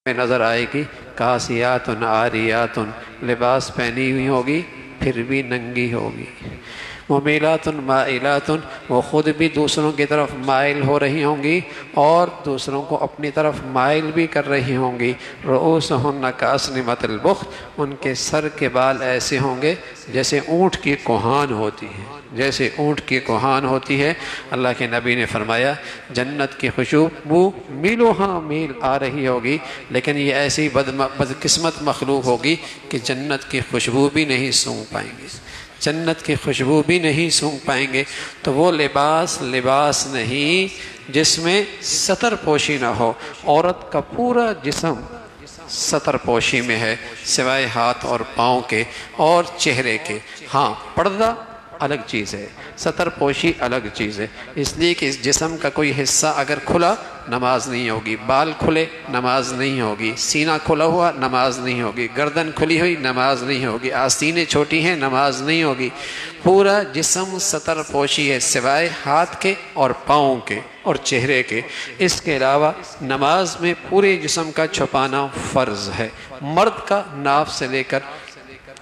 میں نظر آئے گی کاسیات عاریات، لباس پہنی ہوئی ہوگی پھر بھی ننگی ہوگی، ممیلات مائلات، وہ خود بھی دوسروں کی طرف مائل ہو رہی ہوں گی اور دوسروں کو اپنی طرف مائل بھی کر رہی ہوں گی، رؤوسہن کاسنمۃ البخت، ان کے سر کے بال ایسے ہوں گے جیسے اونٹ کی کوہان ہوتی ہے، جیسے اونٹ کی کوہان ہوتی ہے۔ اللہ کے نبی نے فرمایا جنت کی خوشبو میلوں ہاں میل آ رہی ہوگی، لیکن یہ ایسی بدقسمت مخلوق ہوگی کہ جنت کی خوشبو بھی نہیں سونگھ پائیں گے، جنت کی خوشبو بھی نہیں سونگھ پائیں گے۔ تو وہ لباس نہیں جس میں ستر پوشی نہ ہو، عورت کا پورا جسم ستر پوشی میں ہے سوائے ہاتھ اور پاؤں کے اور چہرے کے۔ ہاں پردہ الگ چیز ہے، ستر پوشی الگ چیز ہے، اس لیے کہ اس جسم کا کوئی حصہ اگر کھلا نماز نہیں ہوگی، بال کھلے نماز نہیں ہوگی، سینہ کھلا ہوا نماز نہیں ہوگی، گردن کھلی ہوئی نماز نہیں ہوگی، آستینیں چھوٹی ہیں نماز نہیں ہوگی، پورا جسم ستر پوشی ہے سوائے ہاتھ کے اور پاؤں کے اور چہرے کے۔ اس کے علاوہ نماز میں پورے جسم کا چھپانا فرض ہے، مرد کا ناف سے لے کر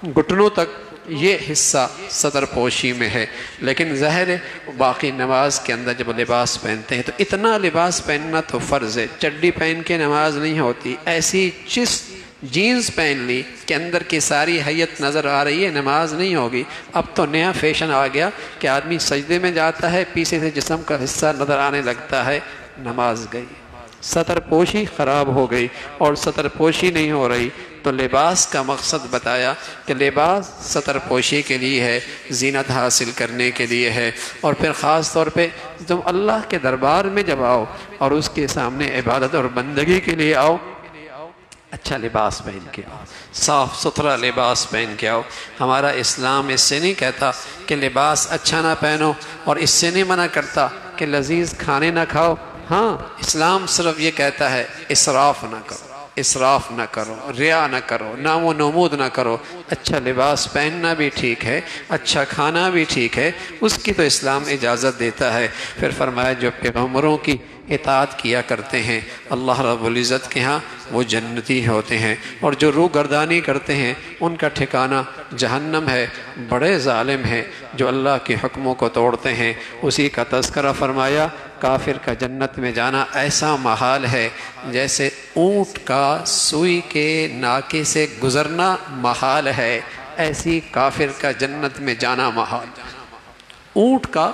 گھٹنوں تک یہ حصہ ستر پوشی میں ہے، لیکن ظاہر ہے باقی نماز کے اندر جب لباس پہنتے ہیں تو اتنا لباس پہننا تو فرض ہے، چڈی پہن کے نماز نہیں ہوتی، ایسی جینز پہن لی کہ اندر کی ساری حیت نظر آ رہی ہے، نماز نہیں ہوگی۔ اب تو نیا فیشن آ گیا کہ آدمی سجدے میں جاتا ہے پیچھے سے جسم کا حصہ نظر آنے لگتا ہے، نماز گئی، ستر پوشی خراب ہو گئی اور ستر پوشی نہیں ہو رہی۔ تو لباس کا مقصد بتایا کہ لباس ستر پوشی کے لیے ہے، زینت حاصل کرنے کے لیے ہے، اور پھر خاص طور پہ تم اللہ کے دربار میں جب آؤ اور اس کے سامنے عبادت اور بندگی کے لیے آؤ، اچھا لباس پہن کے آؤ، صاف ستھرا لباس پہن کے آؤ۔ ہمارا اسلام اس سے نہیں کہتا کہ لباس اچھا نہ پہنو، اور اس سے نہیں منع کرتا کہ لذیذ کھانے نہ کھاؤ۔ ہاں اسلام صرف یہ کہتا ہے اسراف نہ کرو، اسراف نہ کرو، ریا نہ کرو، نام و نمود نہ کرو۔ اچھا لباس پہننا بھی ٹھیک ہے، اچھا کھانا بھی ٹھیک ہے، اس کی تو اسلام اجازت دیتا ہے۔ پھر فرمایا جو پیغمبروں کی اطاعت کیا کرتے ہیں اللہ رب العزت کے ہاں وہ جنتی ہوتے ہیں، اور جو روح گردانی کرتے ہیں ان کا ٹھکانہ جہنم ہے، بڑے ظالم ہیں جو اللہ کے حکموں کو توڑتے ہیں۔ اسی کا تذکرہ فرمایا کافر کا جنت میں جانا ایسا محال ہے جیسے اونٹ کا سوئی کے ناکے سے گزرنا محال ہے، ایسی کافر کا جنت میں جانا محال۔ اونٹ کا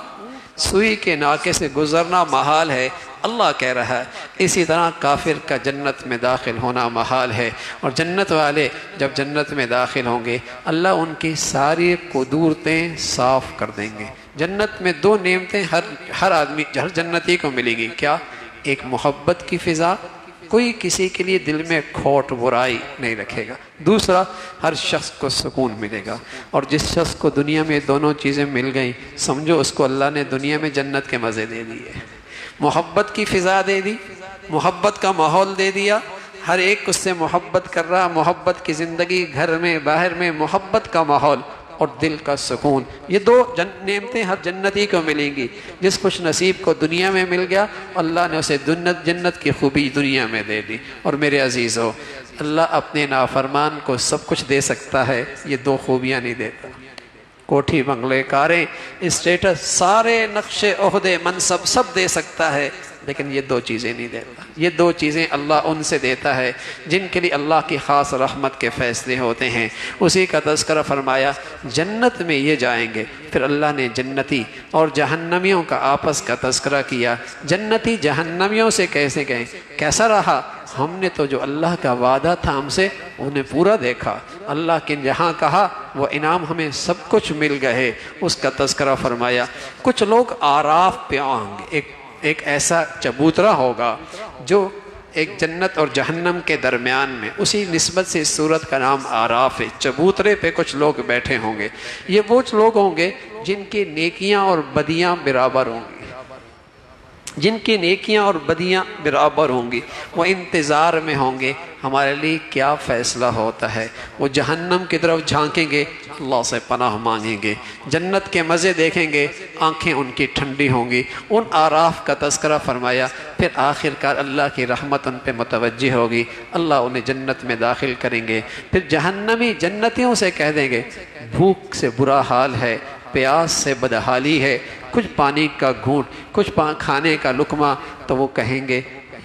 سوئی کے ناکے سے گزرنا محال ہے، اللہ کہہ رہا ہے، اسی طرح کافر کا جنت میں داخل ہونا محال ہے۔ اور جنت والے جب جنت میں داخل ہوں گے اللہ ان کی ساری قدورتیں صاف کر دیں گے۔ جنت میں دو نعمتیں ہر آدمی ہر جنتی کو ملے گی، کیا؟ ایک محبت کی فضا، کوئی کسی کے لیے دل میں کھوٹ برائی نہیں رکھے گا، دوسرا ہر شخص کو سکون ملے گا۔ اور جس شخص کو دنیا میں دونوں چیزیں مل گئیں سمجھو اس کو اللہ نے دنیا میں جنت کے مزے دے دیے، محبت کی فضا دے دی، محبت کا ماحول دے دیا، ہر ایک اس سے محبت کر رہا، محبت کی زندگی، گھر میں باہر میں محبت کا ماحول اور دل کا سکون، یہ دو نعمتیں ہر جنتی کو ملیں گی۔ جس خوش نصیب کو دنیا میں مل گیا اللہ نے اسے جنت کی خوبی دنیا میں دے دی۔ اور میرے عزیزو اللہ اپنے نافرمان کو سب کچھ دے سکتا ہے، یہ دو خوبیاں نہیں دیتا، کوٹھی بنگلے کاریں اسٹیٹس سارے نقشے عہدے منصب سب دے سکتا ہے، لیکن یہ دو چیزیں نہیں دیتا۔ یہ دو چیزیں اللہ ان سے دیتا ہے جن کے لیے اللہ کی خاص رحمت کے فیصلے ہوتے ہیں۔ اسی کا تذکرہ فرمایا جنت میں یہ جائیں گے، پھر اللہ نے جنتی اور جہنمیوں کا آپس کا تذکرہ کیا۔ جنتی جہنمیوں سے کیسے گئے، کیسا رہا؟ ہم نے تو جو اللہ کا وعدہ تھا ہم سے انہیں پورا دیکھا، اللہ کے جہاں کہا وہ انعام ہمیں سب کچھ مل گئے، اس کا تذکرہ فرمایا۔ کچھ لوگ آراف پہ آئیں گے، ایک ایسا چبوترا ہوگا جو ایک جنت اور جہنم کے درمیان میں، اسی نسبت سے اس سورت کا نام آراف ہے۔ چبوترے پہ کچھ لوگ بیٹھے ہوں گے، یہ وہ لوگ ہوں گے جن کی نیکیاں اور بدیاں برابر ہوں گی، جن کی نیکیاں اور بدیاں برابر ہوں گی، وہ انتظار میں ہوں گے ہمارے لیے کیا فیصلہ ہوتا ہے۔ وہ جہنم کی طرف جھانکیں گے، اللہ سے پناہ مانگیں گے، جنت کے مزے دیکھیں گے، آنکھیں ان کی ٹھنڈی ہوں گی۔ ان آراف کا تذکرہ فرمایا، پھر آخر کار اللہ کی رحمت ان پہ متوجہ ہوگی، اللہ انہیں جنت میں داخل کریں گے۔ پھر جہنمی جنتیوں سے کہہ دیں گے بھوک سے برا حال ہے، پیاس سے بدحالی ہے، کچھ پانی کا گھونٹ، کچھ کھانے کا لقمہ، تو وہ کہیں گے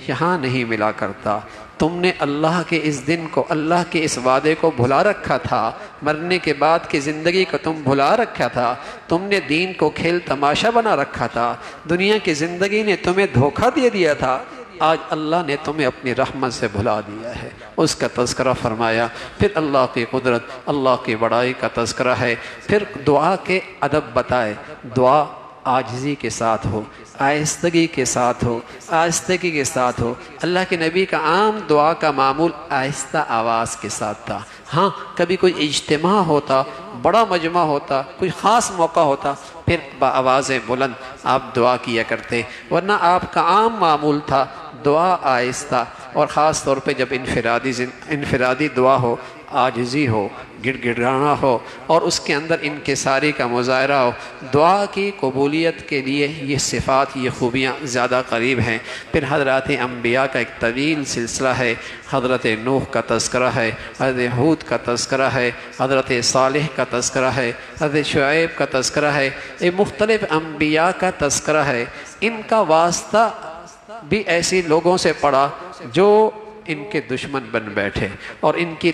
یہاں نہیں ملا کرتا، تم نے اللہ کے اس دن کو، اللہ کے اس وعدے کو بھلا رکھا تھا، مرنے کے بعد کی زندگی کو تم بھلا رکھا تھا، تم نے دین کو کھیل تماشا بنا رکھا تھا، دنیا کی زندگی نے تمہیں دھوکہ دے دیا تھا، آج اللہ نے تمہیں اپنی رحمت سے بھلا دیا ہے۔ اس کا تذکرہ فرمایا۔ پھر اللہ کی قدرت، اللہ کی بڑائی کا تذکرہ ہے۔ پھر دعا کے ادب بتائے، دعا عاجزی کے ساتھ ہو، آہستگی کے ساتھ ہو، آہستگی کے ساتھ ہو۔ اللہ کے نبی کا عام دعا کا معمول آہستہ آواز کے ساتھ تھا۔ ہاں کبھی کوئی اجتماع ہوتا، بڑا مجمع ہوتا، کوئی خاص موقع ہوتا، پھر بآواز بلند آپ دعا کیا کرتے، ورنہ آپ کا عام معمول تھا دعا آہستہ، اور خاص طور پہ جب انفرادی دعا ہو، عاجزی ہو، گڑ گڑانا ہو، اور اس کے اندر انکساری کا مظاہرہ ہو۔ دعا کی قبولیت کے لیے یہ صفات، یہ خوبیاں زیادہ قریب ہیں۔ پھر حضرات انبیاء کا ایک طویل سلسلہ ہے۔ حضرت نوح کا تذکرہ ہے، حضرت ہود کا تذکرہ ہے، حضرت صالح کا تذکرہ ہے، حضرت شعیب کا تذکرہ ہے، یہ مختلف انبیاء کا تذکرہ ہے۔ ان کا واسطہ بھی ایسی لوگوں سے پڑا جو ان کے دشمن بن بیٹھے اور ان کی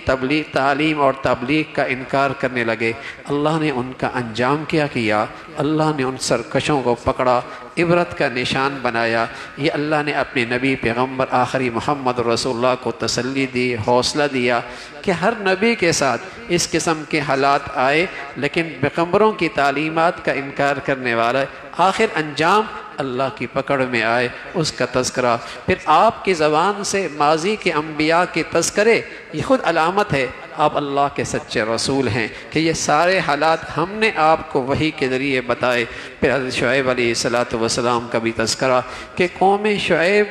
تعلیم اور تبلیغ کا انکار کرنے لگے۔ اللہ نے ان کا انجام کیا کیا؟ اللہ نے ان سرکشوں کو پکڑا، عبرت کا نشان بنایا۔ یہ اللہ نے اپنے نبی پیغمبر آخری محمد رسول اللہ کو تسلی دی، حوصلہ دیا کہ ہر نبی کے ساتھ اس قسم کے حالات آئے، لیکن پیغمبروں کی تعلیمات کا انکار کرنے والا آخر انجام اللہ کی پکڑ میں آئے، اس کا تذکرہ۔ پھر آپ کی زبان سے ماضی کے انبیاء کے تذکرے، یہ خود علامت ہے آپ اللہ کے سچے رسول ہیں کہ یہ سارے حالات ہم نے آپ کو وحی کے ذریعے بتائے۔ پھر حضرت شعیب علیہ السلام کا بھی تذکرہ کہ قوم شعیب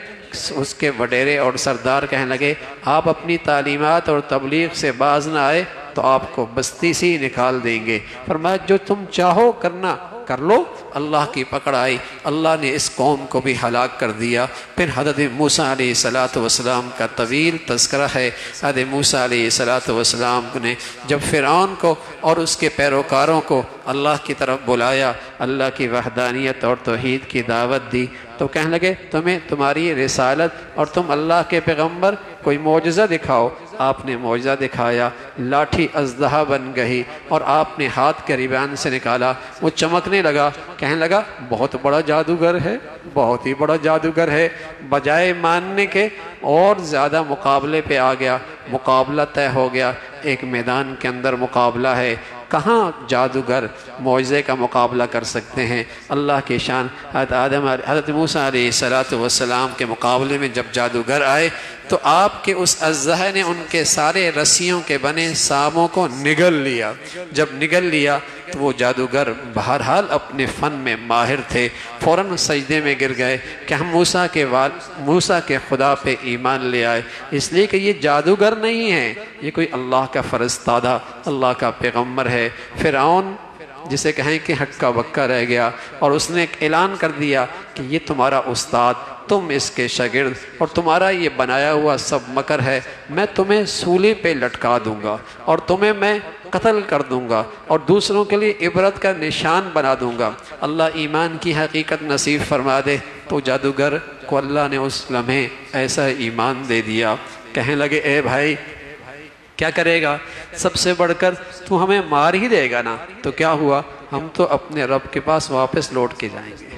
اس کے وڈیرے اور سردار کہنے لگے آپ اپنی تعلیمات اور تبلیغ سے باز نہ آئے تو آپ کو بستی سے نکال دیں گے۔ فرمایا جو تم چاہو کرنا کر لو۔ اللہ کی پکڑ آئی، اللہ نے اس قوم کو بھی ہلاک کر دیا۔ پھر حضرت موسیٰ علیہ السلام کا طویل تذکرہ ہے۔ حضرت موسیٰ علیہ السلام نے جب فرعون کو اور اس کے پیروکاروں کو اللہ کی طرف بلایا، اللہ کی وحدانیت اور توحید کی دعوت دی، تو کہنے لگے تمہیں تمہاری رسالت اور تم اللہ کے پیغمبر، کوئی معجزہ دکھاؤ۔ آپ نے معجزہ دکھایا، لاٹھی اژدہا بن گئی اور آپ نے ہاتھ کے ریبان سے نکالا، وہ چمکنے لگا، کہنے لگا بہت بڑا جادوگر ہے، بہت ہی بڑا جادوگر ہے۔ بجائے ماننے کے اور زیادہ مقابلے پہ آ گیا، مقابلہ طے ہو گیا۔ ایک میدان کے اندر مقابلہ ہے، کہاں جادوگر معجزے کا مقابلہ کر سکتے ہیں؟ اللہ کی شان۔ حضرت موسیٰ علیہ السلام کے مقابلے میں جب جادوگر آئے تو آپ کے اس اژدہا نے ان کے سارے رسیوں کے بنے ساموں کو نگل لیا۔ جب نگل لیا تو وہ جادوگر بہرحال اپنے فن میں ماہر تھے، فوراً سجدے میں گر گئے کہ ہم موسیٰ کے خدا پہ ایمان لے آئے، اس لیے کہ یہ جادوگر نہیں ہے، یہ کوئی اللہ کا فرستادہ، اللہ کا پیغمبر ہے۔ فرعون جسے کہیں کہ ہکا بکا رہ گیا اور اس نے ایک اعلان کر دیا کہ یہ تمہارا استاد، تم اس کے شاگرد، اور تمہارا یہ بنایا ہوا سب مکر ہے، میں تمہیں سولی پہ لٹکا دوں گا اور تمہیں میں قتل کر دوں گا اور دوسروں کے لیے عبرت کا نشان بنا دوں گا۔ اللہ ایمان کی حقیقت نصیب فرما دے۔ تو جادوگر کو اللہ نے اس لمحے ایسا ایمان دے دیا، کہنے لگے اے بھائی کیا کرے گا؟ سب سے بڑھ کر تو ہمیں مار ہی دے گا نا؟ تو کیا ہوا؟ ہم تو اپنے رب کے پاس واپس لوٹ کے جائیں گے،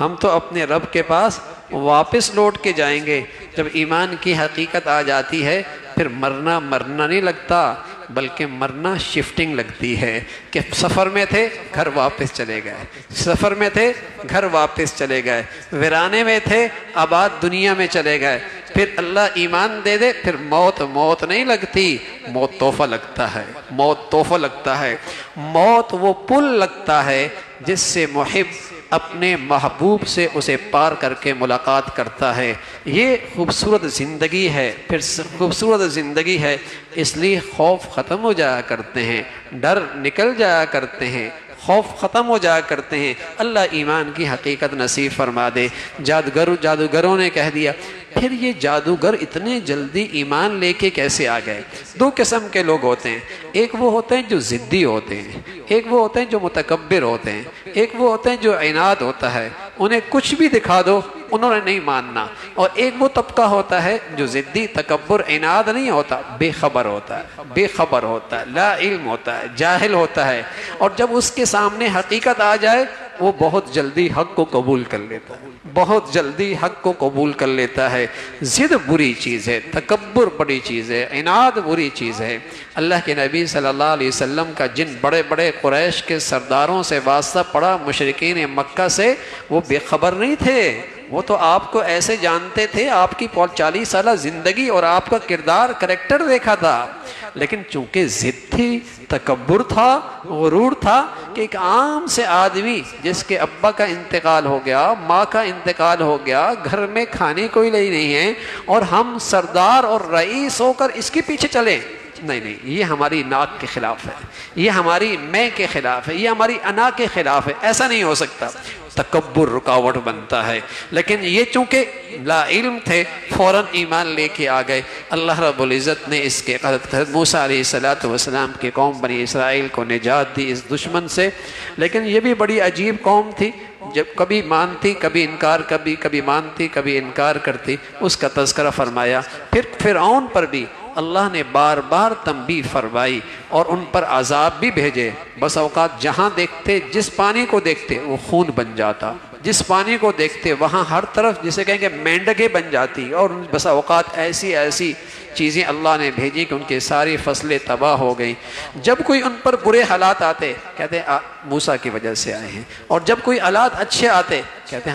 ہم تو اپنے رب کے پاس واپس لوٹ کے جائیں گے۔ جب ایمان کی حقیقت آ جاتی ہے پھر مرنا نہیں لگتا، بلکہ مرنا شفٹنگ لگتی ہے کہ سفر میں تھے گھر واپس چلے گئے، سفر میں تھے گھر واپس چلے گئے، ویرانے میں تھے آباد دنیا میں چلے گئے۔ پھر اللہ ایمان دے دے پھر موت نہیں لگتی، موت تحفہ لگتا ہے، موت تحفہ لگتا ہے۔ موت وہ پل لگتا ہے جس سے محب اپنے محبوب سے اسے پار کر کے ملاقات کرتا ہے۔ یہ خوبصورت زندگی ہے، پھر خوبصورت زندگی ہے، اس لیے خوف ختم ہو جایا کرتے ہیں، ڈر نکل جایا کرتے ہیں، خوف ختم ہو جایا کرتے ہیں۔ اللہ ایمان کی حقیقت نصیب فرما دے۔ جادوگروں نے کہہ دیا، پھر یہ جادوگر اتنے جلدی ایمان لے کے کیسے آ گئے؟ دو قسم کے لوگ ہوتے ہیں، ایک وہ ہوتے ہیں جو ضدی ہوتے ہیں، ایک وہ ہوتے ہیں جو متکبر ہوتے ہیں، ایک وہ ہوتے ہیں جو عناد ہوتا ہے، انہیں کچھ بھی دکھا دو انہوں نے نہیں ماننا، اور ایک وہ طبقہ ہوتا ہے جو ضدی تکبر عناد نہیں ہوتا، بے خبر ہوتا ہے، بے خبر ہوتا ہے، لا علم ہوتا ہے، جاہل ہوتا ہے، اور جب اس کے سامنے حقیقت آ جائے وہ بہت جلدی حق کو قبول کر لیتا ہے، بہت جلدی حق کو قبول کر لیتا ہے۔ ضد بری چیز ہے، تکبر بڑی چیز ہے، عناد بری چیز ہے۔ اللہ کے نبی صلی اللہ علیہ وسلم کا جن بڑے بڑے قریش کے سرداروں سے واسطہ پڑا، مشرکین مکہ سے، وہ بے خبر نہیں تھے، وہ تو آپ کو ایسے جانتے تھے، آپ کی 40 سالہ زندگی اور آپ کا کردار کریکٹر دیکھا تھا، لیکن چونکہ ضد تھی، تکبر تھا، غرور تھا، کہ ایک عام سے آدمی جس کے ابا کا انتقال ہو گیا، ماں کا انتقال ہو گیا، گھر میں کھانے کوئی نہیں ہے، اور ہم سردار اور رئیس ہو کر اس کے پیچھے چلیں، نہیں، یہ ہماری ناک کے خلاف ہے، یہ ہماری میں کے خلاف ہے، یہ ہماری انا کے خلاف ہے، ایسا نہیں ہو سکتا۔ تکبر رکاوٹ بنتا ہے، لیکن یہ چونکہ لا علم تھے فوراً ایمان لے کے آ گئے۔ اللہ رب العزت نے اس کے حضرت موسیٰ علیہ السلام کی قوم بنی اسرائیل کو نجات دی اس دشمن سے، لیکن یہ بھی بڑی عجیب قوم تھی، جب کبھی مانتی کبھی انکار، کبھی مانتی کبھی انکار کرتی، اس کا تذکرہ فرمایا۔ پھر فرعون پر بھی اللہ نے بار بار تنبیہ فرمائی اور ان پر عذاب بھی بھیجے۔ بس اوقات جہاں دیکھتے، جس پانی کو دیکھتے وہ خون بن جاتا، جس پانی کو دیکھتے وہاں ہر طرف جسے کہیں کہ مینڈکیں بن جاتی، اور بس اوقات ایسی چیزیں اللہ نے بھیجی کہ ان کی ساری فصلیں تباہ ہو گئیں۔ جب کوئی ان پر برے حالات آتے کہتے موسیٰ کی وجہ سے آئے ہیں، اور جب کوئی حالات اچھے آتے کہتے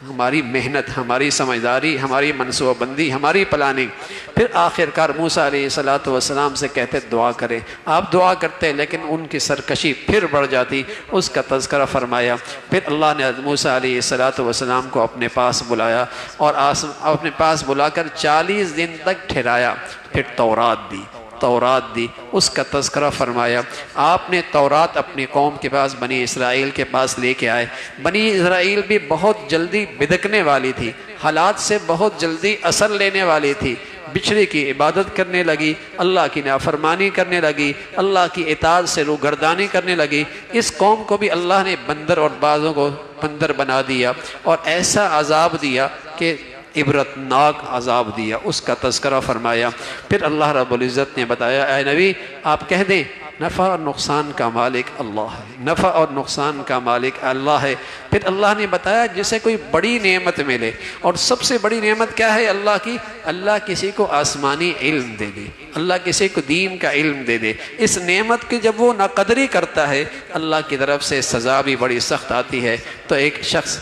ہماری محنت، ہماری سمجھداری، ہماری منصوبہ بندی، ہماری پلاننگ۔ پھر آخرکار موسیٰ علیہ السلام سے کہتے دعا کریں، آپ دعا کرتے لیکن ان کی سرکشی پھر بڑھ جاتی، اس کا تذکرہ فرمایا۔ پھر اللہ نے موسیٰ علیہ السلام کو اپنے پاس بلایا، اور اپنے پاس بلا کر 40 دن تک ٹھہرایا، پھر تورات دی، اس کا تذکرہ فرمایا۔ آپ نے تورات اپنی قوم کے پاس، بنی اسرائیل کے پاس لے کے آئے۔ بنی اسرائیل بھی بہت جلدی بدکنے والی تھی، حالات سے بہت جلدی اثر لینے والی تھی، بچھڑے کی عبادت کرنے لگی، اللہ کی نافرمانی کرنے لگی، اللہ کی اطاعت سے روگردانی کرنے لگی۔ اس قوم کو بھی اللہ نے بندر اور بازوں کو بندر بنا دیا، اور ایسا عذاب دیا کہ عبرتناک عذاب دیا، اس کا تذکرہ فرمایا۔ پھر اللہ رب العزت نے بتایا، اے نبی آپ کہہ دیں نفع اور نقصان کا مالک اللہ ہے، نفع اور نقصان کا مالک اللہ ہے۔ پھر اللہ نے بتایا جسے کوئی بڑی نعمت ملے، اور سب سے بڑی نعمت کیا ہے اللہ کی؟ اللہ کسی کو آسمانی علم دے دے، اللہ کسی کو دین کا علم دے دے۔ اس نعمت کی جب وہ ناقدری کرتا ہے اللہ کی طرف سے سزا بھی بڑی سخت آتی ہے۔ تو ایک شخص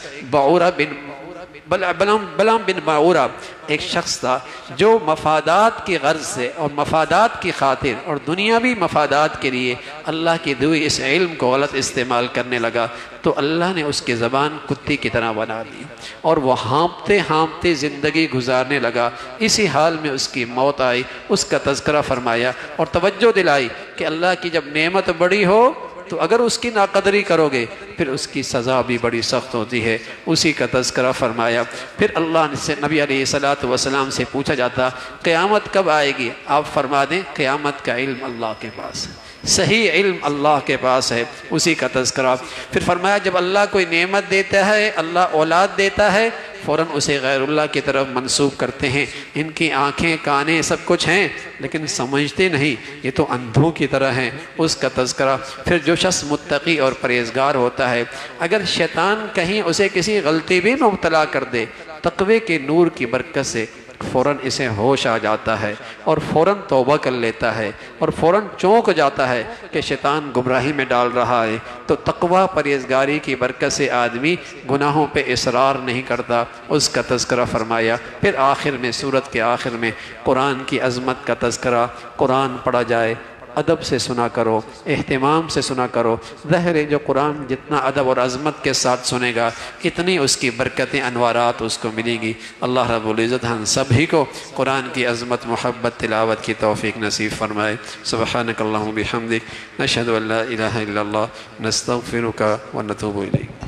بلعام بن باعورہ ایک شخص تھا جو مفادات کی غرض سے اور مفادات کی خاطر اور دنیاوی مفادات کے لیے اللہ کی دوئی اس علم کو غلط استعمال کرنے لگا، تو اللہ نے اس کی زبان کتی کی طرح بنا دی، اور وہ ہانپتے زندگی گزارنے لگا۔ اسی حال میں اس کی موت آئی، اس کا تذکرہ فرمایا اور توجہ دلائی کہ اللہ کی جب نعمت بڑی ہو تو اگر اس کی ناقدری کرو گے پھر اس کی سزا بھی بڑی سخت ہوتی ہے، اسی کا تذکرہ فرمایا۔ پھر اللہ سے نبی علیہ السلام سے پوچھا جاتا قیامت کب آئے گی؟ آپ فرما دیں قیامت کا علم اللہ کے پاس ہے، صحیح علم اللہ کے پاس ہے، اسی کا تذکرہ۔ پھر فرمایا جب اللہ کوئی نعمت دیتا ہے، اللہ اولاد دیتا ہے، فوراً اسے غیر اللہ کی طرف منسوب کرتے ہیں۔ ان کی آنکھیں کانیں سب کچھ ہیں لیکن سمجھتے نہیں، یہ تو اندھوں کی طرح ہیں، اس کا تذکرہ۔ پھر جو شخص متقی اور پرہیزگار ہوتا ہے، اگر شیطان کہیں اسے کسی غلطی بھی مبتلا کر دے، تقوی کے نور کی برکت سے فوراً اسے ہوش آ جاتا ہے اور فوراً توبہ کر لیتا ہے اور فوراً چونک جاتا ہے کہ شیطان گمراہی میں ڈال رہا ہے۔ تو تقوی پرہیزگاری کی برکت سے آدمی گناہوں پہ اصرار نہیں کرتا، اس کا تذکرہ فرمایا۔ پھر آخر میں سورت کے آخر میں قرآن کی عظمت کا تذکرہ، قرآن پڑھا جائے، ادب سے سنا کرو، اہتمام سے سنا کرو۔ ظاہر ہے جو قرآن جتنا ادب اور عظمت کے ساتھ سنے گا اتنی اس کی برکتیں، انوارات اس کو ملیں گی۔ اللہ رب العزت ہم سبھی کو قرآن کی عظمت، محبت، تلاوت کی توفیق نصیب فرمائے۔ سبحانک اللہم بحمدک، نشہد ان لا الہ الا اللہ، نستغفرک ونتوب الیک۔